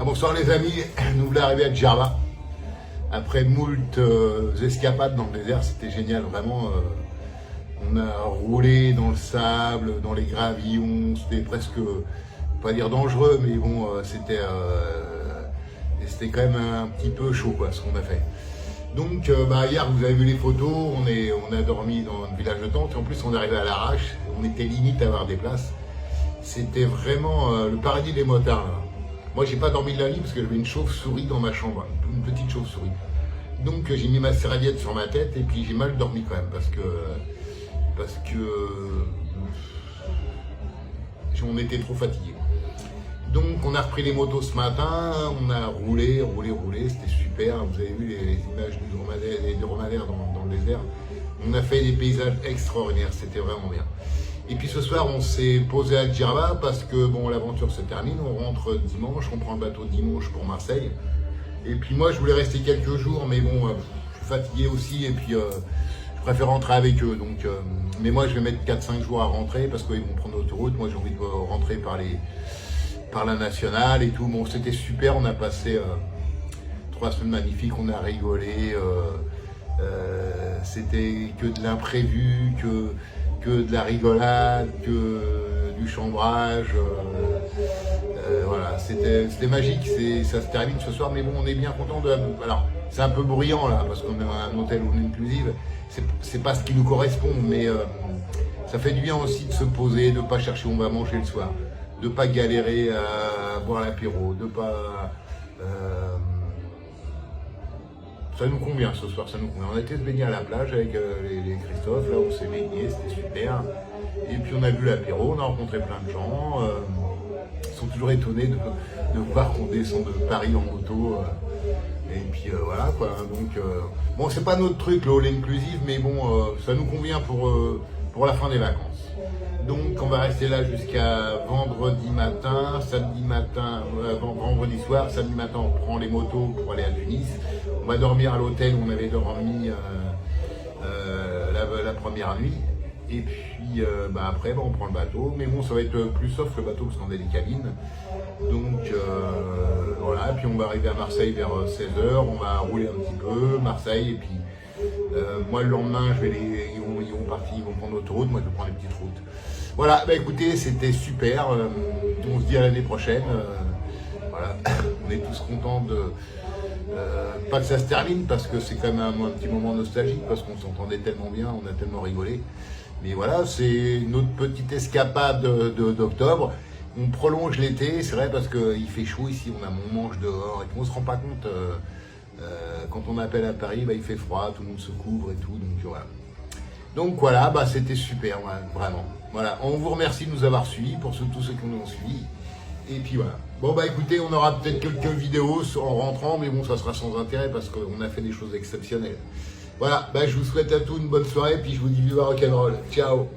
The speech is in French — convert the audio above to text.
Ah, bonsoir les amis, nous voulons arriver à Djerba. Après moult escapades dans le désert, c'était génial, vraiment. On a roulé dans le sable, dans les gravillons, c'était presque, pas dire dangereux, mais bon, c'était quand même un petit peu chaud quoi, ce qu'on a fait. Donc hier vous avez vu les photos, on a dormi dans un village de tente, et en plus on est arrivé à l'arrache, on était limite à avoir des places. C'était vraiment le paradis des motards là. Moi j'ai pas dormi de la nuit parce que j'avais une chauve-souris dans ma chambre, une petite chauve-souris. Donc j'ai mis ma serviette sur ma tête et puis j'ai mal dormi quand même parce que on était trop fatigués. Donc on a repris les motos ce matin, on a roulé, c'était super. Vous avez vu les images des dromadaires dans le désert. On a fait des paysages extraordinaires, c'était vraiment bien. Et puis ce soir on s'est posé à Djerba parce que bon, l'aventure se termine, on rentre dimanche, on prend le bateau dimanche pour Marseille. Et puis moi je voulais rester quelques jours, mais bon, je suis fatigué aussi et puis je préfère rentrer avec eux. Donc, mais moi je vais mettre 4-5 jours à rentrer parce qu'ils vont prendre l'autoroute. Moi j'ai envie de rentrer par la nationale et tout. Bon, c'était super, on a passé 3 semaines magnifiques, on a rigolé. C'était que de l'imprévu, que de la rigolade, que du chambrage. Voilà, c'était magique, ça se termine ce soir, mais bon, on est bien content de... Alors, c'est un peu bruyant là, parce qu'on est à un hôtel all inclusive, c'est pas ce qui nous correspond, mais ça fait du bien aussi de se poser, de pas chercher où on va manger le soir, de pas galérer à boire l'apéro, de pas... ça nous convient ce soir, ça nous convient. On a été se baigner à la plage avec les Christophe, là on s'est baigné, c'était super. Et puis on a vu l'apéro, on a rencontré plein de gens. Ils sont toujours étonnés de voir qu'on descend de Paris en moto. Et puis voilà quoi. Donc bon, c'est pas notre truc le all inclusive, mais bon, ça nous convient pour la fin des vacances. Donc on va rester là jusqu'à vendredi matin, samedi matin, vendredi soir, samedi matin on prend les motos pour aller à Tunis. On va dormir à l'hôtel où on avait dormi la première nuit. Et puis après on prend le bateau, mais bon ça va être plus soft le bateau parce qu'on a des cabines. Donc voilà, et puis on va arriver à Marseille vers 16h, on va rouler un petit peu, Marseille, et puis moi le lendemain ils vont prendre l'autoroute, moi je vais prendre les petites routes. Voilà, écoutez, c'était super, on se dit à l'année prochaine, voilà, on est tous contents de... pas que ça se termine parce que c'est quand même un petit moment nostalgique parce qu'on s'entendait tellement bien, on a tellement rigolé. Mais voilà, c'est notre petite escapade d'octobre. On prolonge l'été, c'est vrai parce qu'il fait chaud ici, on mange dehors et puis on se rend pas compte quand on appelle à Paris, il fait froid, tout le monde se couvre et tout, donc voilà, c'était super, vraiment. Voilà, on vous remercie de nous avoir suivis, pour tous ceux qui nous ont suivis. Et puis voilà. Bon écoutez, on aura peut-être quelques vidéos en rentrant, mais bon, ça sera sans intérêt parce qu'on a fait des choses exceptionnelles. Voilà, je vous souhaite à tous une bonne soirée, puis je vous dis vive rock'n'roll. Ciao.